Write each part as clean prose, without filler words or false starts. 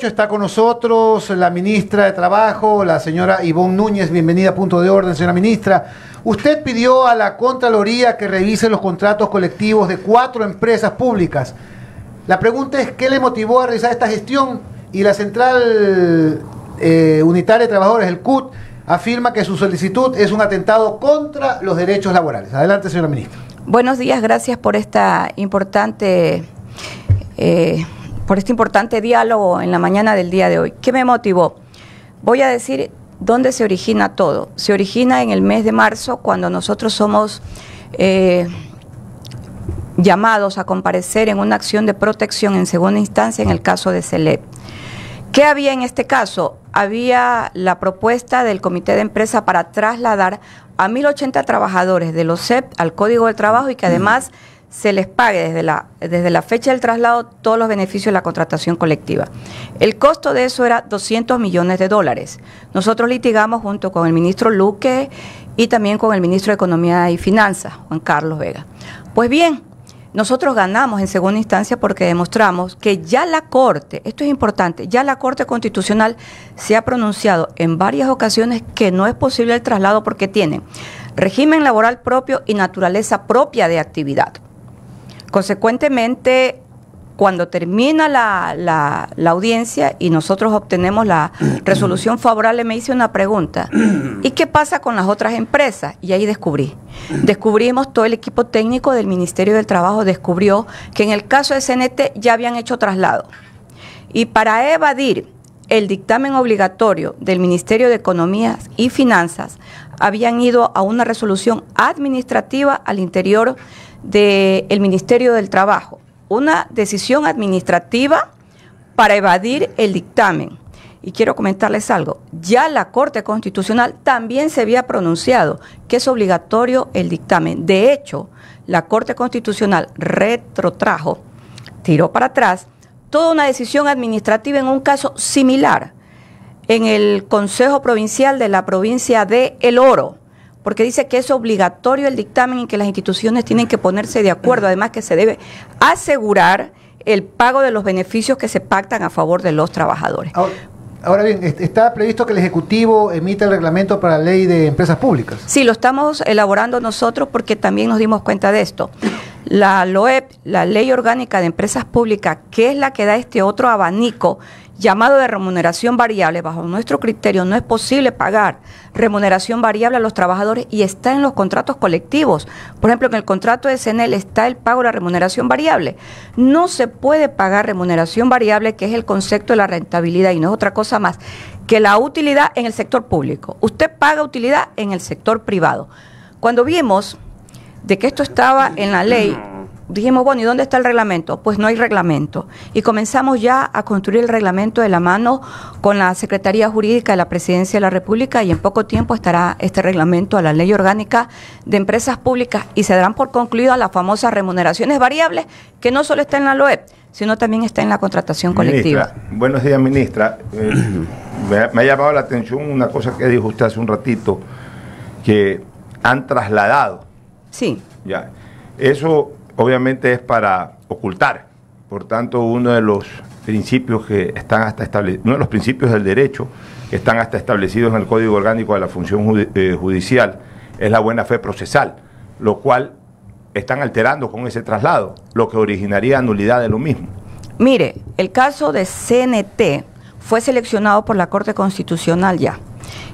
Está con nosotros la ministra de Trabajo, la señora Ivonne Núñez. Bienvenida a Punto de Orden, señora ministra. Usted pidió a la Contraloría que revise los contratos colectivos de 4 empresas públicas. La pregunta es, ¿qué le motivó a realizar esta gestión? Y la Central Unitaria de Trabajadores, el CUT, afirma que su solicitud es un atentado contra los derechos laborales. Adelante, señora ministra. Buenos días, gracias por esta importante diálogo en la mañana del día de hoy. ¿Qué me motivó? Voy a decir dónde se origina todo. Se origina en el mes de marzo, cuando nosotros somos llamados a comparecer en una acción de protección en segunda instancia en el caso de CELEP. ¿Qué había en este caso? Había la propuesta del Comité de Empresa para trasladar a 1.080 trabajadores de los CEP al Código del Trabajo y que además se les pague desde la fecha del traslado todos los beneficios de la contratación colectiva. El costo de eso era $200 millones. Nosotros litigamos junto con el ministro Luque y también con el ministro de Economía y Finanzas, Juan Carlos Vega. Pues bien, nosotros ganamos en segunda instancia porque demostramos que ya la Corte, esto es importante, ya la Corte Constitucional se ha pronunciado en varias ocasiones que no es posible el traslado porque tienen régimen laboral propio y naturaleza propia de actividad. Consecuentemente, cuando termina la audiencia y nosotros obtenemos la resolución favorable, me hice una pregunta. ¿Y qué pasa con las otras empresas? Y ahí descubrimos, todo el equipo técnico del Ministerio del Trabajo descubrió que en el caso de CNT ya habían hecho traslado. Y para evadir el dictamen obligatorio del Ministerio de Economía y Finanzas, habían ido a una resolución administrativa al interior del Ministerio del Trabajo. Una decisión administrativa para evadir el dictamen. Y quiero comentarles algo, ya la Corte Constitucional también se había pronunciado que es obligatorio el dictamen. De hecho, la Corte Constitucional tiró para atrás toda una decisión administrativa en un caso similar en el Consejo Provincial de la provincia de El Oro, porque dice que es obligatorio el dictamen y que las instituciones tienen que ponerse de acuerdo, además que se debe asegurar el pago de los beneficios que se pactan a favor de los trabajadores. Ahora bien, ¿está previsto que el Ejecutivo emita el reglamento para la ley de empresas públicas? Sí, lo estamos elaborando nosotros porque también nos dimos cuenta de esto. La LOEP, la Ley Orgánica de Empresas Públicas, que es la que da este otro abanico llamado de remuneración variable, bajo nuestro criterio no es posible pagar remuneración variable a los trabajadores y está en los contratos colectivos. Por ejemplo, en el contrato de CNEL está el pago de la remuneración variable. No se puede pagar remuneración variable, que es el concepto de la rentabilidad y no es otra cosa más que la utilidad en el sector público. Usted paga utilidad en el sector privado. Cuando vimos de que esto estaba en la ley, dijimos, bueno, ¿y dónde está el reglamento? Pues no hay reglamento. Y comenzamos ya a construir el reglamento de la mano con la Secretaría Jurídica de la Presidencia de la República y en poco tiempo estará este reglamento a la Ley Orgánica de Empresas Públicas y se darán por concluidas las famosas remuneraciones variables, que no solo está en la LOEP, sino también está en la contratación colectiva. Buenos días, ministra. Me ha llamado la atención una cosa que dijo usted hace un ratito, que han trasladado. Sí. Ya. Eso obviamente es para ocultar, por tanto uno de los principios que están hasta establecidos, uno de los principios del derecho que están hasta establecidos en el Código Orgánico de la Función Judicial es la buena fe procesal, lo cual están alterando con ese traslado, lo que originaría nulidad de lo mismo. Mire, el caso de CNT fue seleccionado por la Corte Constitucional ya.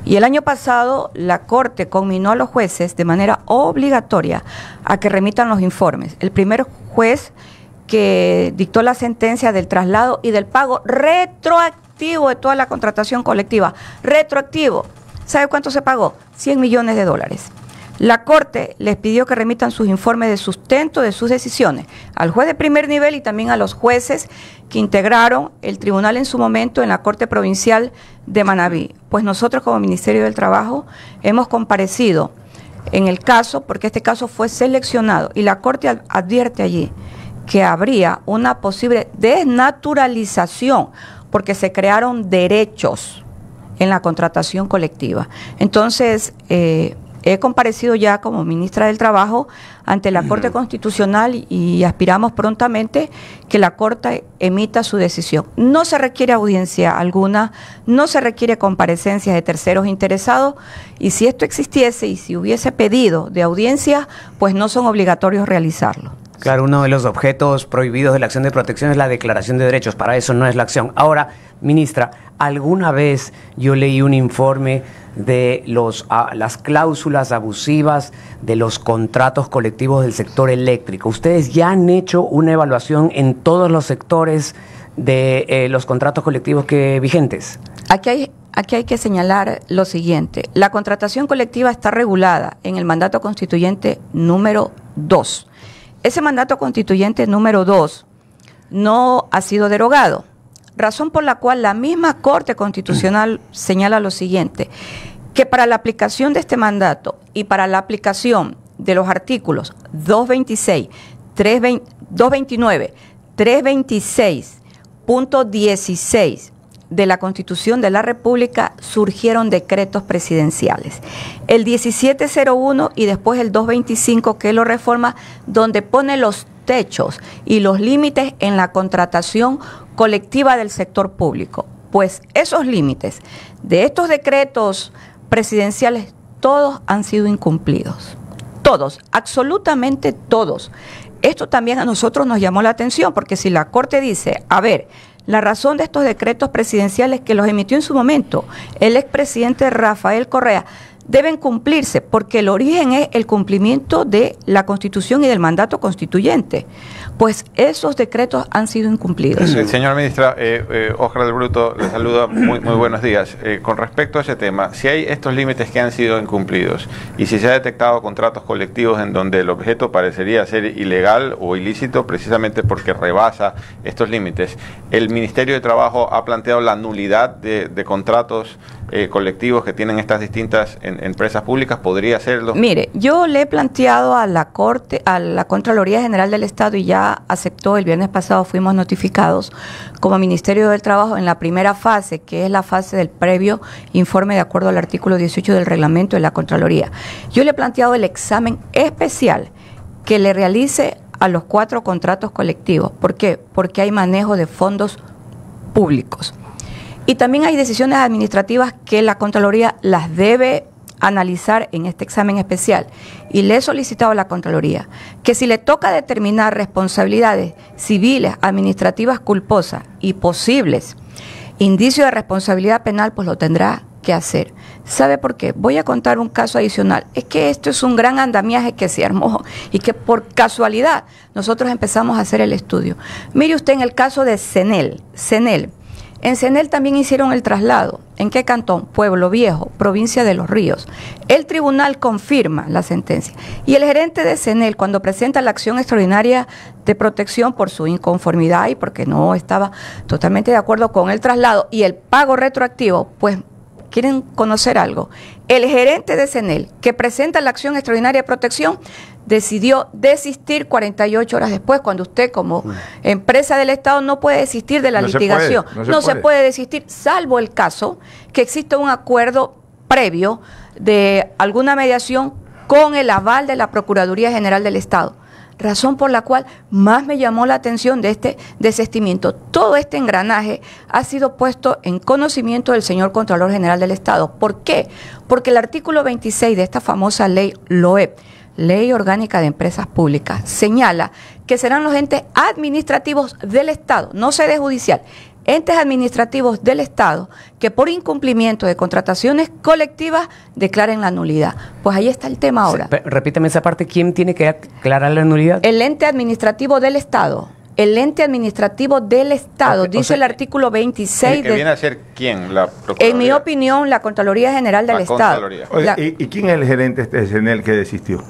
Y el año pasado la Corte conminó a los jueces de manera obligatoria a que remitan los informes. El primer juez que dictó la sentencia del traslado y del pago retroactivo de toda la contratación colectiva. Retroactivo. ¿Sabe cuánto se pagó? $100 millones. La Corte les pidió que remitan sus informes de sustento de sus decisiones al juez de primer nivel y también a los jueces que integraron el tribunal en su momento en la Corte Provincial de Manabí. Pues nosotros como Ministerio del Trabajo hemos comparecido en el caso, porque este caso fue seleccionado y la Corte advierte allí que habría una posible desnaturalización porque se crearon derechos en la contratación colectiva. Entonces, he comparecido ya como ministra del Trabajo ante la Corte Constitucional y aspiramos prontamente que la Corte emita su decisión. No se requiere audiencia alguna, no se requiere comparecencias de terceros interesados, y si esto existiese y si hubiese pedido de audiencia, pues no son obligatorios realizarlo. Claro, uno de los objetos prohibidos de la acción de protección es la declaración de derechos. Para eso no es la acción. Ahora, ministra, alguna vez yo leí un informe de las cláusulas abusivas de los contratos colectivos del sector eléctrico. ¿Ustedes ya han hecho una evaluación en todos los sectores de los contratos colectivos vigentes? Aquí hay que señalar lo siguiente. La contratación colectiva está regulada en el mandato constituyente número 2. Ese mandato constituyente número 2 no ha sido derogado, razón por la cual la misma Corte Constitucional señala lo siguiente, que para la aplicación de este mandato y para la aplicación de los artículos 226, 229, 326.16 de la Constitución de la República surgieron decretos presidenciales. El 1701 y después el 225 que lo reforma, donde pone los techos y los límites en la contratación colectiva del sector público. Pues esos límites de estos decretos presidenciales, todos han sido incumplidos. Todos, absolutamente todos. Esto también a nosotros nos llamó la atención, porque si la Corte dice, a ver, la razón de estos decretos presidenciales que los emitió en su momento el expresidente Rafael Correa deben cumplirse, porque el origen es el cumplimiento de la Constitución y del mandato constituyente. Pues esos decretos han sido incumplidos. Señora ministra, Óscar del Bruto le saluda, muy buenos días. Con respecto a ese tema, si hay estos límites que han sido incumplidos y si se ha detectado contratos colectivos en donde el objeto parecería ser ilegal o ilícito precisamente porque rebasa estos límites, ¿el Ministerio de Trabajo ha planteado la nulidad de contratos colectivos que tienen estas distintas empresas públicas? ¿Podría hacerlo? Mire, yo le he planteado a la Corte, a la Contraloría General del Estado, y ya aceptó. El viernes pasado fuimos notificados como Ministerio del Trabajo en la primera fase, que es la fase del previo informe de acuerdo al artículo 18 del reglamento de la Contraloría. Yo le he planteado el examen especial que le realice a los 4 contratos colectivos. ¿Por qué? Porque hay manejo de fondos públicos. Y también hay decisiones administrativas que la Contraloría las debe analizar en este examen especial. Y le he solicitado a la Contraloría que si le toca determinar responsabilidades civiles, administrativas culposas y posibles indicios de responsabilidad penal, pues lo tendrá que hacer. ¿Sabe por qué? Voy a contar un caso adicional. Es que esto es un gran andamiaje que se armó y que por casualidad nosotros empezamos a hacer el estudio. Mire usted en el caso de CENEL. En CENEL también hicieron el traslado. ¿En qué cantón? Pueblo Viejo, provincia de Los Ríos. El tribunal confirma la sentencia. Y el gerente de CENEL, cuando presenta la acción extraordinaria de protección por su inconformidad y porque no estaba totalmente de acuerdo con el traslado y el pago retroactivo, pues quieren conocer algo. El gerente de CENEL, que presenta la acción extraordinaria de protección, decidió desistir 48 horas después, cuando usted como empresa del Estado no puede desistir de la litigación. No se puede desistir, salvo el caso que exista un acuerdo previo de alguna mediación con el aval de la Procuraduría General del Estado. Razón por la cual más me llamó la atención de este desistimiento. Todo este engranaje ha sido puesto en conocimiento del señor Contralor General del Estado. ¿Por qué? Porque el artículo 26 de esta famosa ley LOEP, Ley Orgánica de Empresas Públicas, señala que serán los entes administrativos del Estado, no sede judicial, entes administrativos del Estado que por incumplimiento de contrataciones colectivas declaren la nulidad. Pues ahí está el tema ahora. Repíteme esa parte, ¿quién tiene que aclarar la nulidad? El ente administrativo del Estado. El ente administrativo del Estado, dice el artículo 26. ¿Que viene a ser quién? La Procuraduría. En mi opinión, la Contraloría General del Estado. Oye, ¿y quién es el gerente de CENEL que desistió?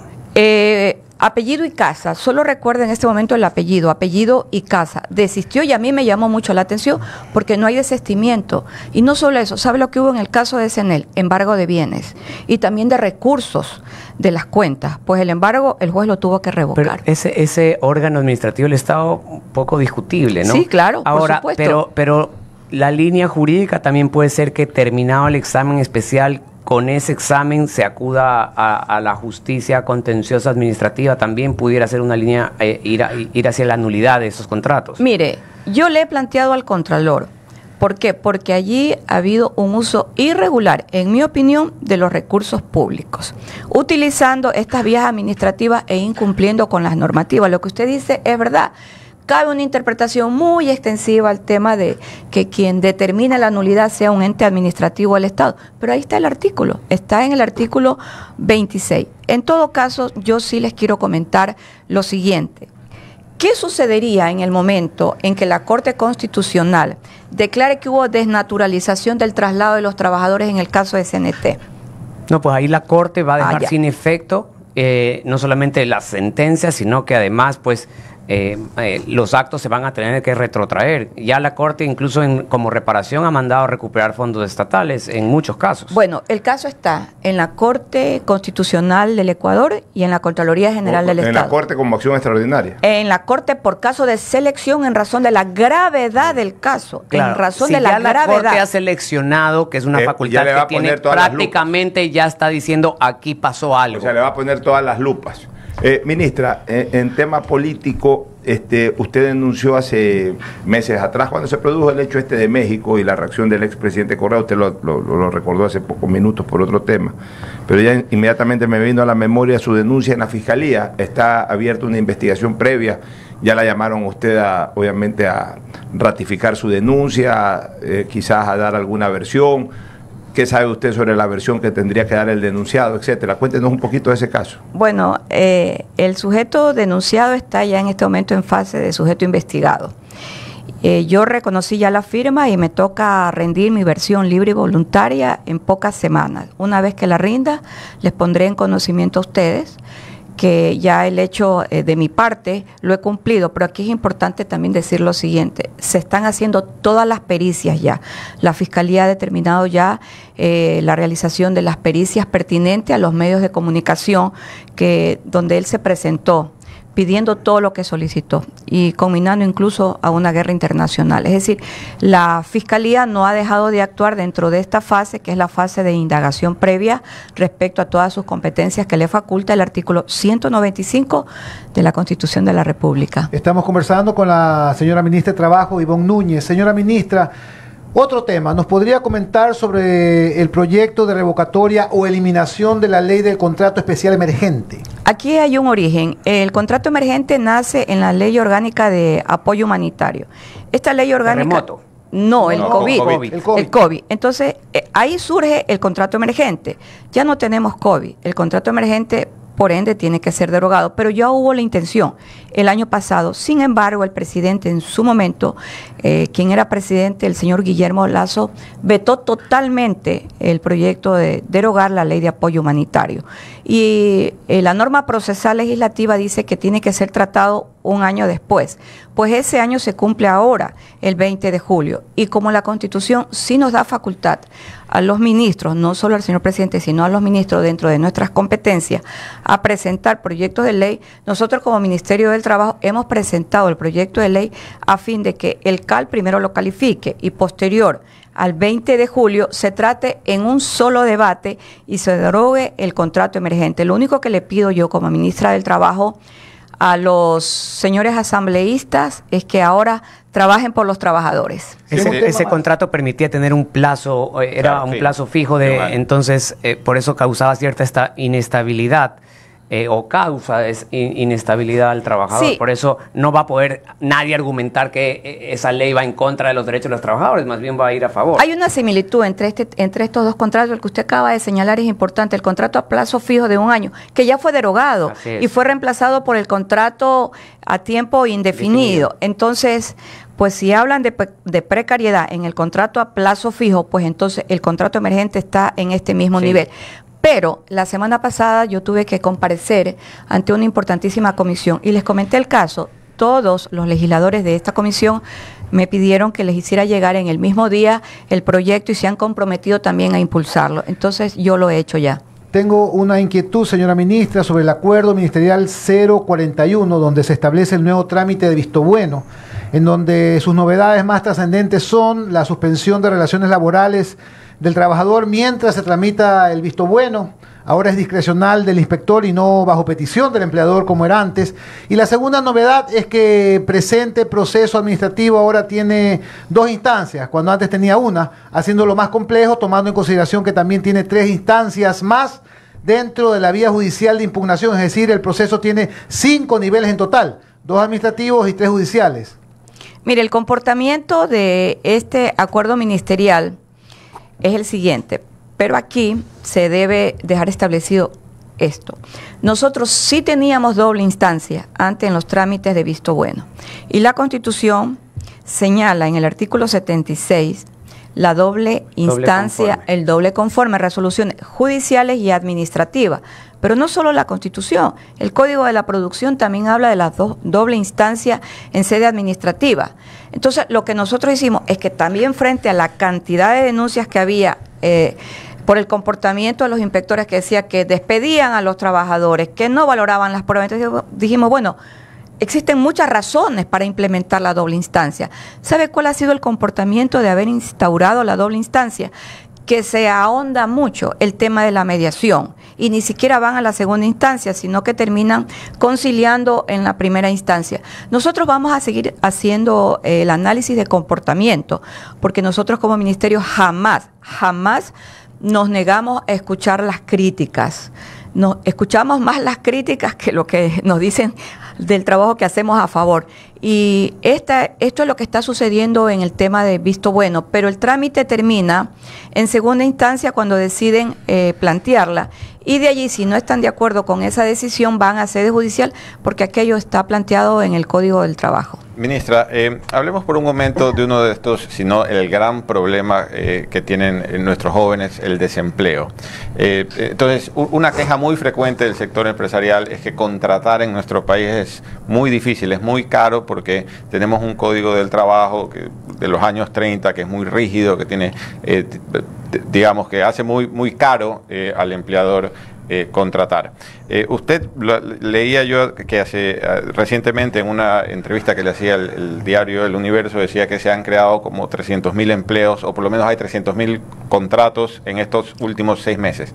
Apellido y casa, solo recuerdo en este momento el apellido y casa. Desistió y a mí me llamó mucho la atención porque no hay desistimiento. Y no solo eso, ¿sabe lo que hubo en el caso de CENEL? Embargo de bienes y también de recursos de las cuentas. Pues el embargo el juez lo tuvo que revocar. Pero ese órgano administrativo del Estado, un poco discutible, ¿no? Sí, claro, ahora, por supuesto. Pero la línea jurídica también puede ser que terminado el examen especial con ese examen se acuda a la justicia contenciosa administrativa, también pudiera ser una línea, ir hacia la nulidad de esos contratos. Mire, yo le he planteado al Contralor. ¿Por qué? Porque allí ha habido un uso irregular, en mi opinión, de los recursos públicos, utilizando estas vías administrativas e incumpliendo con las normativas. Lo que usted dice es verdad. Cabe una interpretación muy extensiva al tema de que quien determina la nulidad sea un ente administrativo del Estado. Pero ahí está el artículo, está en el artículo 26. En todo caso, yo sí les quiero comentar lo siguiente. ¿Qué sucedería en el momento en que la Corte Constitucional declare que hubo desnaturalización del traslado de los trabajadores en el caso de CNT? No, pues ahí la Corte va a dejar sin efecto no solamente la sentencia, sino que además, pues, los actos se van a tener que retrotraer. Ya la Corte, incluso como reparación, ha mandado a recuperar fondos estatales en muchos casos. Bueno, el caso está en la Corte Constitucional del Ecuador y en la Contraloría General del Estado. En la Corte como acción extraordinaria. En la Corte por caso de selección en razón de la gravedad del caso. Claro, en razón si de la ya gravedad. La Corte ha seleccionado, que es una facultad que tiene prácticamente, ya está diciendo aquí pasó algo. O sea, le va a poner todas las lupas. Ministra, en tema político, usted denunció hace meses atrás, cuando se produjo el hecho de México y la reacción del expresidente Correa, usted lo recordó hace pocos minutos por otro tema, pero ya inmediatamente me vino a la memoria su denuncia en la Fiscalía. Está abierta una investigación previa, ya la llamaron usted obviamente a ratificar su denuncia, quizás a dar alguna versión. ¿Qué sabe usted sobre la versión que tendría que dar el denunciado, etcétera? Cuéntenos un poquito de ese caso. Bueno, el sujeto denunciado está ya en este momento en fase de sujeto investigado. Yo reconocí ya la firma y me toca rendir mi versión libre y voluntaria en pocas semanas. Una vez que la rinda, les pondré en conocimiento a ustedes que ya el hecho de mi parte lo he cumplido, pero aquí es importante también decir lo siguiente: se están haciendo todas las pericias ya. La Fiscalía ha determinado ya la realización de las pericias pertinentes a los medios de comunicación donde él se presentó, pidiendo todo lo que solicitó y combinando incluso a una guerra internacional. Es decir, la Fiscalía no ha dejado de actuar dentro de esta fase, que es la fase de indagación previa respecto a todas sus competencias que le faculta el artículo 195 de la Constitución de la República. Estamos conversando con la señora ministra de Trabajo, Ivonne Núñez. Señora ministra, otro tema, ¿nos podría comentar sobre el proyecto de revocatoria o eliminación de la ley del contrato especial emergente? Aquí hay un origen. El contrato emergente nace en la Ley Orgánica de Apoyo Humanitario. Esta ley orgánica... ¿Terremoto? No, el COVID. El COVID. Entonces, ahí surge el contrato emergente. Ya no tenemos COVID. El contrato emergente, por ende, tiene que ser derogado. Pero ya hubo la intención el año pasado. Sin embargo, el presidente en su momento, quien era presidente, el señor Guillermo Lasso, vetó totalmente el proyecto de derogar la ley de apoyo humanitario. Y la norma procesal legislativa dice que tiene que ser tratado un año después. Pues ese año se cumple ahora, el 20 de julio. Y como la Constitución sí nos da facultad a los ministros, no solo al señor presidente, sino a los ministros dentro de nuestras competencias, a presentar proyectos de ley, nosotros como Ministerio del Trabajo hemos presentado el proyecto de ley a fin de que el CAL primero lo califique y posterior al 20 de julio se trate en un solo debate y se derogue el contrato emergente. Lo único que le pido yo como ministra del Trabajo a los señores asambleístas es que ahora trabajen por los trabajadores. Ese contrato permitía tener un plazo, era un plazo fijo, entonces por eso causaba cierta inestabilidad. O causa inestabilidad al trabajador. Sí. Por eso no va a poder nadie argumentar que esa ley va en contra de los derechos de los trabajadores, más bien va a ir a favor. Hay una similitud entre estos dos contratos. El que usted acaba de señalar es importante. El contrato a plazo fijo de 1 año, que ya fue derogado y fue reemplazado por el contrato a tiempo indefinido. Entonces, pues si hablan de precariedad en el contrato a plazo fijo, pues entonces el contrato emergente está en este mismo nivel. Pero la semana pasada yo tuve que comparecer ante una importantísima comisión y les comenté el caso. Todos los legisladores de esta comisión me pidieron que les hiciera llegar en el mismo día el proyecto y se han comprometido también a impulsarlo. Entonces yo lo he hecho ya. Tengo una inquietud, señora ministra, sobre el acuerdo ministerial 041, donde se establece el nuevo trámite de visto bueno. en donde sus novedades más trascendentes son la suspensión de relaciones laborales del trabajador mientras se tramita el visto bueno. Ahora es discrecional del inspector y no bajo petición del empleador como era antes. Y la segunda novedad es que presente proceso administrativo ahora tiene 2 instancias, cuando antes tenía una, haciéndolo más complejo, tomando en consideración que también tiene 3 instancias más dentro de la vía judicial de impugnación. Es decir, el proceso tiene 5 niveles en total, 2 administrativos y 3 judiciales. Mire, el comportamiento de este acuerdo ministerial es el siguiente. Pero aquí se debe dejar establecido esto. Nosotros sí teníamos doble instancia antes en los trámites de visto bueno. Y la Constitución señala en el artículo 76 la doble instancia, el doble conforme, resoluciones judiciales y administrativas. Pero no solo la Constitución, el Código de la Producción también habla de la doble instancia en sede administrativa. Entonces, lo que nosotros hicimos es que también frente a la cantidad de denuncias que había por el comportamiento de los inspectores que decía que despedían a los trabajadores, que no valoraban las pruebas, entonces dijimos, bueno, existen muchas razones para implementar la doble instancia. ¿Sabe cuál ha sido el comportamiento de haber instaurado la doble instancia? Que se ahonda mucho el tema de la mediación y ni siquiera van a la segunda instancia, sino que terminan conciliando en la primera instancia. Nosotros vamos a seguir haciendo el análisis de comportamiento, porque nosotros como ministerio jamás nos negamos a escuchar las críticas. Nos escuchamos más las críticas que lo que nos dicen del trabajo que hacemos a favor. Y esto es lo que está sucediendo en el tema de visto bueno, pero el trámite termina en segunda instancia cuando deciden plantearla, y de allí, si no están de acuerdo con esa decisión, van a sede judicial, porque aquello está planteado en el Código del Trabajo. Ministra, hablemos por un momento de uno de estos, sino el gran problema que tienen nuestros jóvenes, el desempleo. Entonces, una queja muy frecuente del sector empresarial es que contratar en nuestro país es muy difícil, es muy caro, porque tenemos un Código del Trabajo de los años 30 que es muy rígido, que tiene, digamos, que hace muy caro al empleador contratar. Leía yo que recientemente en una entrevista que le hacía el diario El Universo, decía que se han creado como 300.000 empleos, o por lo menos hay 300.000 contratos en estos últimos 6 meses.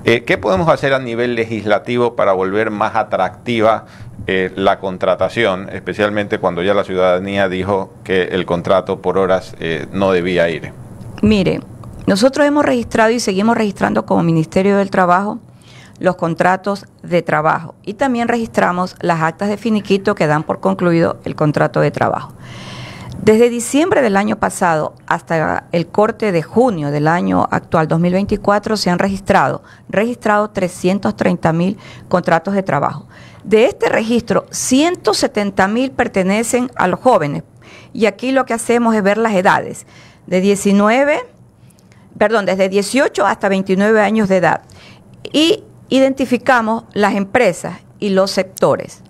¿Qué podemos hacer a nivel legislativo para volver más atractiva la contratación, especialmente cuando ya la ciudadanía dijo que el contrato por horas no debía ir? Mire, nosotros hemos registrado y seguimos registrando como Ministerio del Trabajo los contratos de trabajo, y también registramos las actas de finiquito que dan por concluido el contrato de trabajo. Desde diciembre del año pasado hasta el corte de junio del año actual 2024 se han registrado 330.000 contratos de trabajo. De este registro, 170.000 pertenecen a los jóvenes, y aquí lo que hacemos es ver las edades desde 18 hasta 29 años de edad, y identificamos las empresas y los sectores.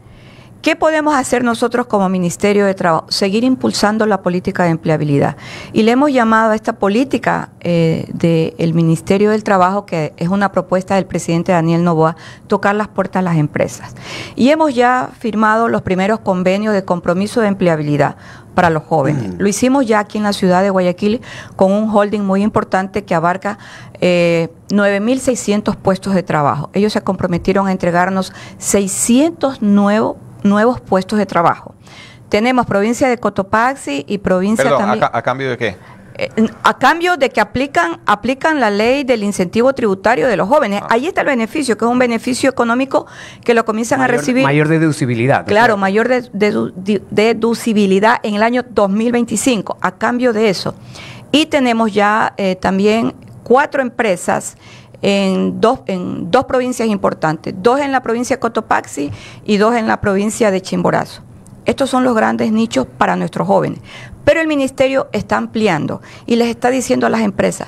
¿Qué podemos hacer nosotros como Ministerio de Trabajo? Seguir impulsando la política de empleabilidad. Y le hemos llamado a esta política del Ministerio del Trabajo, que es una propuesta del presidente Daniel Noboa, tocar las puertas a las empresas. Y hemos ya firmado los primeros convenios de compromiso de empleabilidad para los jóvenes. Lo hicimos ya aquí en la ciudad de Guayaquil con un holding muy importante que abarca 9.600 puestos de trabajo. Ellos se comprometieron a entregarnos 600 nuevos puestos de trabajo. Tenemos provincia de Cotopaxi y provincia también. ¿A cambio de qué? A cambio de que aplican la ley del incentivo tributario de los jóvenes. Ahí está el beneficio, que es un beneficio económico que lo comienzan a recibir. Mayor deducibilidad. Claro, mayor deducibilidad en el año 2025, a cambio de eso. Y tenemos ya también 4 empresas en dos provincias importantes, 2 en la provincia de Cotopaxi y 2 en la provincia de Chimborazo. Estos son los grandes nichos para nuestros jóvenes. Pero el ministerio está ampliando y les está diciendo a las empresas,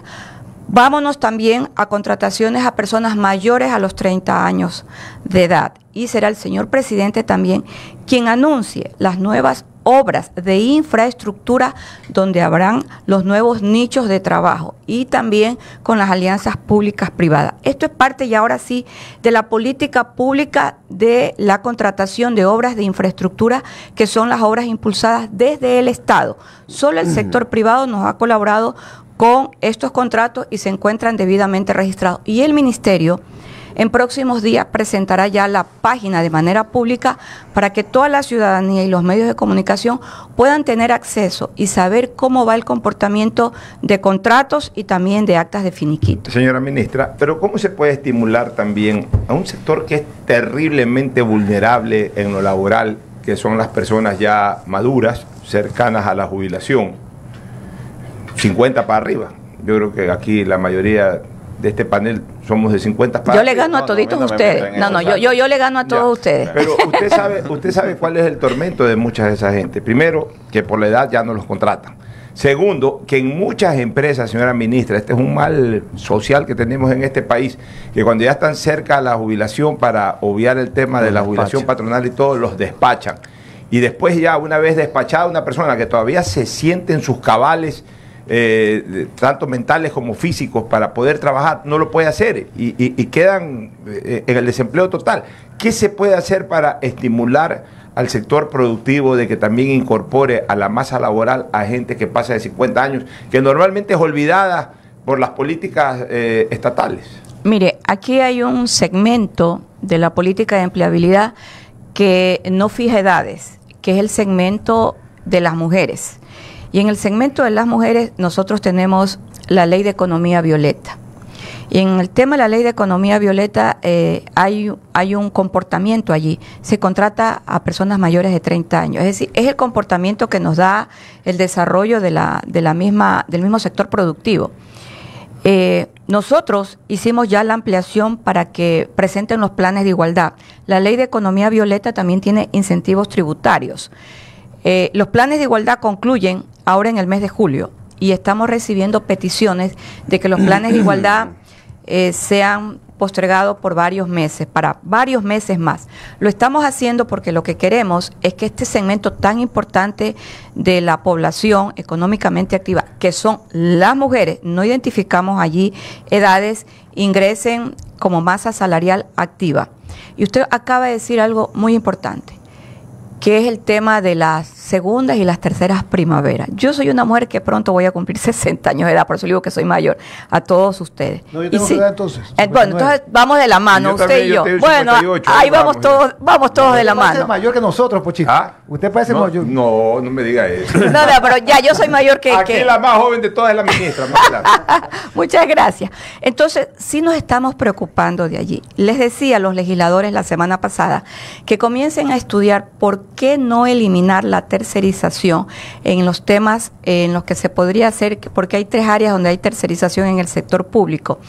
vámonos también a contrataciones a personas mayores a los 30 años de edad. Y será el señor presidente también quien anuncie las nuevas obras de infraestructura donde habrán los nuevos nichos de trabajo y también con las alianzas públicas privadas. Esto es parte ya ahora sí de la política pública de la contratación de obras de infraestructura, que son las obras impulsadas desde el Estado. Solo el sector privado nos ha colaborado con estos contratos y se encuentran debidamente registrados. Y el Ministerio en próximos días presentará ya la página de manera pública para que toda la ciudadanía y los medios de comunicación puedan tener acceso y saber cómo va el comportamiento de contratos y también de actas de finiquito. Señora ministra, pero ¿cómo se puede estimular también a un sector que es terriblemente vulnerable en lo laboral, que son las personas ya maduras, cercanas a la jubilación, 50 para arriba? Yo creo que aquí la mayoría de este panel somos de 50 para arriba. Yo le gano a toditos ustedes. Yo le gano a todos ustedes. Pero usted sabe cuál es el tormento de mucha de esa gente. Primero, que por la edad ya no los contratan. Segundo, que en muchas empresas, señora ministra, este es un mal social que tenemos en este país, que cuando ya están cerca a la jubilación, para obviar el tema de la jubilación patronal y todo, los despachan. Y después ya, una vez despachada una persona que todavía se siente en sus cabales, tanto mentales como físicos, para poder trabajar, no lo puede hacer y quedan en el desempleo total. ¿Qué se puede hacer para estimular al sector productivo de que también incorpore a la masa laboral a gente que pasa de 50 años, que normalmente es olvidada por las políticas estatales? Mire, aquí hay un segmento de la política de empleabilidad que no fija edades, que es el segmento de las mujeres. Y en el segmento de las mujeres nosotros tenemos la ley de economía violeta. Y en el tema de la ley de economía violeta hay un comportamiento allí. Se contrata a personas mayores de 30 años. Es decir, es el comportamiento que nos da el desarrollo del mismo sector productivo. Nosotros hicimos ya la ampliación para que presenten los planes de igualdad. La ley de economía violeta también tiene incentivos tributarios. Los planes de igualdad concluyen ahora en el mes de julio y estamos recibiendo peticiones de que los planes de igualdad sean postergados por varios meses, para varios meses más. Lo estamos haciendo porque lo que queremos es que este segmento tan importante de la población económicamente activa, que son las mujeres, no identificamos allí edades, ingresen como masa salarial activa. Y usted acaba de decir algo muy importante, que es el tema de las segundas y las terceras primaveras. Yo soy una mujer que pronto voy a cumplir 60 años de edad, por eso digo que soy mayor a todos ustedes. No, yo tengo que edad entonces. Bueno, entonces vamos de la mano, usted y yo. Bueno, 58, ahí vamos todos de la mano. Usted es mayor que nosotros, Pochito. Usted parece mayor. No me diga eso. No, pero ya yo soy mayor que... Aquí la más joven de todas es la ministra. Muchas gracias. Entonces, sí nos estamos preocupando de allí. Les decía a los legisladores la semana pasada que comiencen a estudiar por qué no eliminar la tercerización en los temas en los que se podría hacer, porque hay 3 áreas donde hay tercerización en el sector público.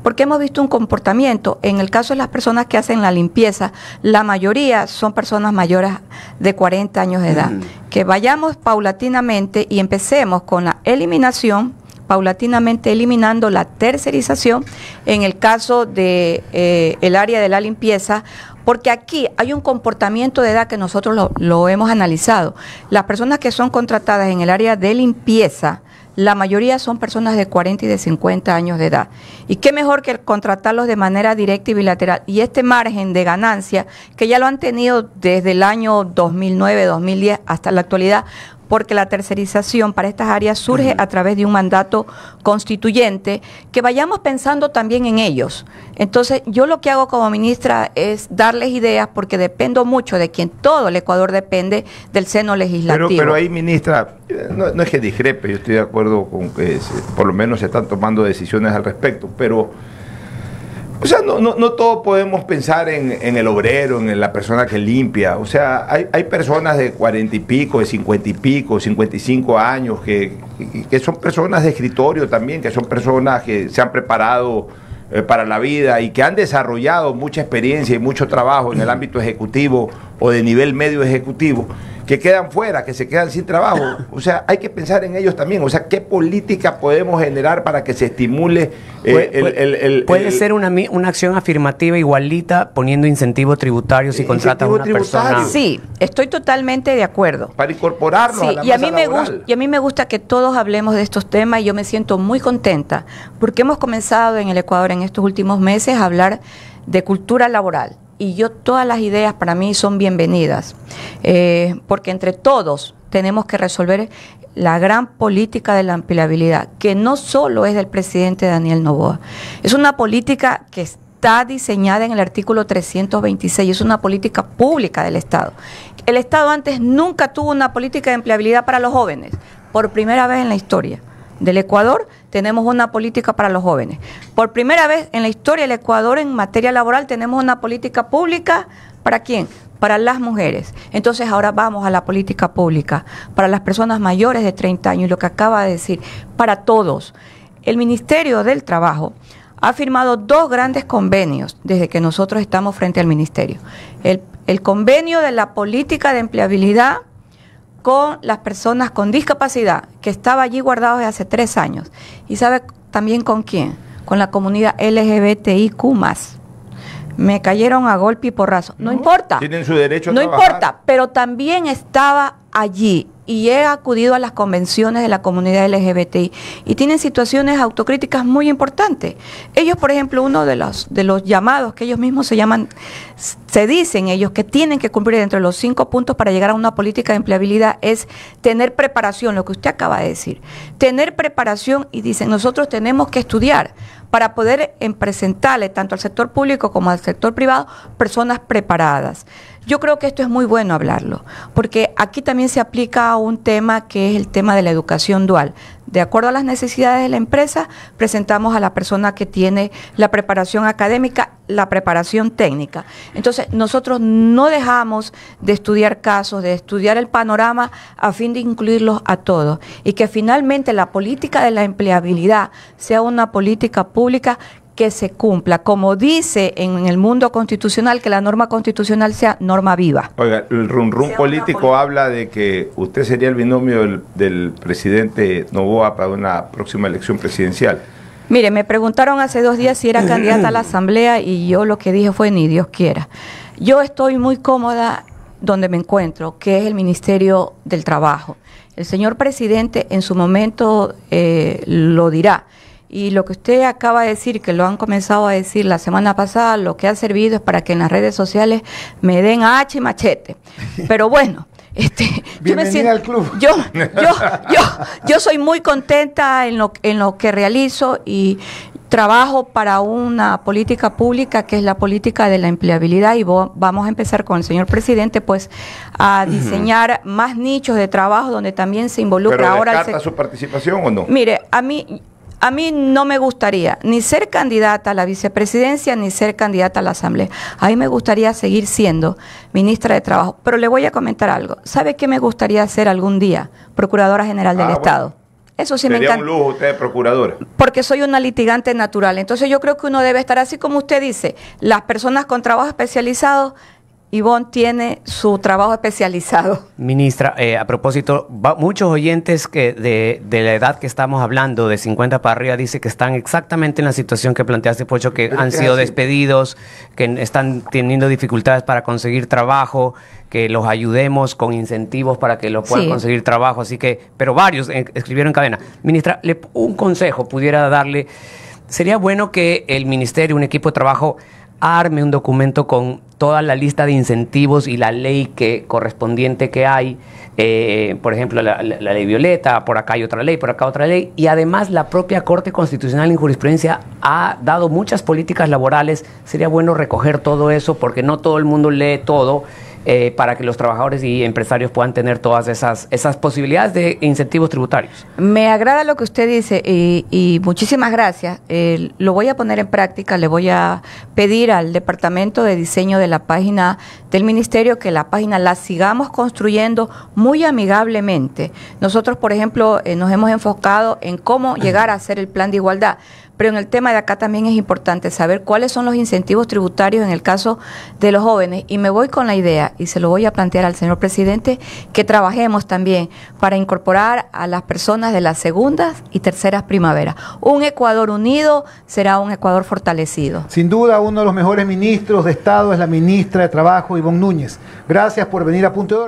Porque hemos visto un comportamiento, en el caso de las personas que hacen la limpieza, la mayoría son personas mayores de 40 años de edad. Que vayamos paulatinamente y empecemos con la eliminación, paulatinamente eliminando la tercerización en el caso de el área de la limpieza, porque aquí hay un comportamiento de edad que nosotros lo hemos analizado. Las personas que son contratadas en el área de limpieza, la mayoría son personas de 40 y de 50 años de edad. Y qué mejor que contratarlos de manera directa y bilateral. Y este margen de ganancia, que ya lo han tenido desde el año 2009, 2010 hasta la actualidad, porque la tercerización para estas áreas surge a través de un mandato constituyente, que vayamos pensando también en ellos. Entonces, yo lo que hago como ministra es darles ideas, porque dependo mucho de quien todo el Ecuador depende del seno legislativo. Pero ahí, ministra, no es que discrepe, yo estoy de acuerdo con que por lo menos se están tomando decisiones al respecto, pero... O sea, no todos podemos pensar en el obrero, en la persona que limpia. O sea, hay personas de 40 y pico, de 50 y pico, 55 años, que son personas de escritorio también, que son personas que se han preparado para la vida y que han desarrollado mucha experiencia y mucho trabajo en el ámbito ejecutivo o de nivel medio ejecutivo, que quedan fuera, que se quedan sin trabajo. O sea, hay que pensar en ellos también. O sea, ¿qué política podemos generar para que se estimule puede ser una acción afirmativa igualita poniendo incentivos tributarios y contratas a una persona? Sí, estoy totalmente de acuerdo. Para incorporarlos a la y a masa mí laboral. y a mí me gusta que todos hablemos de estos temas y yo me siento muy contenta porque hemos comenzado en el Ecuador en estos últimos meses a hablar de cultura laboral. Y todas las ideas para mí son bienvenidas, porque entre todos tenemos que resolver la gran política de la empleabilidad, que no solo es del presidente Daniel Noboa, es una política que está diseñada en el artículo 326, es una política pública del Estado. El Estado antes nunca tuvo una política de empleabilidad para los jóvenes, por primera vez en la historia del Ecuador tenemos una política para los jóvenes. Por primera vez en la historia del Ecuador en materia laboral tenemos una política pública, ¿para quién? Para las mujeres. Entonces ahora vamos a la política pública para las personas mayores de 30 años, y lo que acaba de decir, para todos. El Ministerio del Trabajo ha firmado 2 grandes convenios desde que nosotros estamos frente al Ministerio. El convenio de la política de empleabilidad con las personas con discapacidad, que estaba allí guardado desde hace 3 años. ¿Y sabe también con quién? Con la comunidad LGBTIQ+. Me cayeron a golpe y porrazo. No importa. Tienen su derecho a no trabajar. importa, pero también estaba allí y he acudido a las convenciones de la comunidad LGBTI y tienen situaciones autocríticas muy importantes. Ellos, por ejemplo, uno de los llamados que ellos mismos se dicen ellos que tienen que cumplir dentro de los 5 puntos para llegar a una política de empleabilidad es tener preparación, lo que usted acaba de decir. Tener preparación, y dicen, nosotros tenemos que estudiar para poder presentarle tanto al sector público como al sector privado personas preparadas. Yo creo que esto es muy bueno hablarlo, porque aquí también se aplica a un tema que es el tema de la educación dual. De acuerdo a las necesidades de la empresa, presentamos a la persona que tiene la preparación académica, la preparación técnica. Entonces, nosotros no dejamos de estudiar casos, de estudiar el panorama a fin de incluirlos a todos y que finalmente la política de la empleabilidad sea una política pública que se cumpla, como dice en el mundo constitucional, que la norma constitucional sea norma viva. Oiga, el rum político habla de que usted sería el binomio del presidente Noboa para una próxima elección presidencial. Mire, me preguntaron hace 2 días si era candidata a la asamblea y yo lo que dije fue ni Dios quiera. Yo estoy muy cómoda donde me encuentro, que es el Ministerio del Trabajo. El señor presidente en su momento lo dirá. Y lo que usted acaba de decir, que lo han comenzado a decir la semana pasada, lo que ha servido es para que en las redes sociales me den hacha y machete. Pero bueno, bienvenida al club. Yo soy muy contenta en lo que realizo y trabajo para una política pública que es la política de la empleabilidad y vamos a empezar con el señor presidente pues a diseñar más nichos de trabajo donde también se involucra. ¿Pero ahora descarta su participación o no? Mire, a mí no me gustaría ni ser candidata a la vicepresidencia ni ser candidata a la asamblea. A mí me gustaría seguir siendo ministra de Trabajo. Pero le voy a comentar algo. ¿Sabe qué me gustaría hacer algún día? Procuradora General del Estado. Eso sí me encanta. Sería un lujo usted de procuradora. Porque soy una litigante natural. Entonces yo creo que uno debe estar así como usted dice. Las personas con trabajo especializado, Ivonne tiene su trabajo especializado. Ministra, a propósito, muchos oyentes de la edad que estamos hablando, de 50 para arriba, dice que están exactamente en la situación que planteaste, Pocho, que han sido despedidos, que están teniendo dificultades para conseguir trabajo, que los ayudemos con incentivos para que los puedan conseguir trabajo. Así que, pero varios escribieron en cadena. Ministra, un consejo pudiera darle. Sería bueno que el ministerio, un equipo de trabajo, arme un documento con toda la lista de incentivos y la ley correspondiente que hay, por ejemplo, la ley Violeta, por acá hay otra ley, por acá otra ley, y además la propia Corte Constitucional en jurisprudencia ha dado muchas políticas laborales. Sería bueno recoger todo eso porque no todo el mundo lee todo, para que los trabajadores y empresarios puedan tener todas esas posibilidades de incentivos tributarios. Me agrada lo que usted dice y muchísimas gracias. Lo voy a poner en práctica. Le voy a pedir al Departamento de Diseño de la página del Ministerio que la página la sigamos construyendo muy amigablemente. Nosotros, por ejemplo, nos hemos enfocado en cómo llegar a hacer el plan de igualdad. Pero en el tema de acá también es importante saber cuáles son los incentivos tributarios en el caso de los jóvenes. Y me voy con la idea, y se lo voy a plantear al señor presidente, que trabajemos también para incorporar a las personas de las segundas y terceras primaveras. Un Ecuador unido será un Ecuador fortalecido. Sin duda, uno de los mejores ministros de Estado es la ministra de Trabajo, Ivonne Núñez. Gracias por venir a Punto de Orden.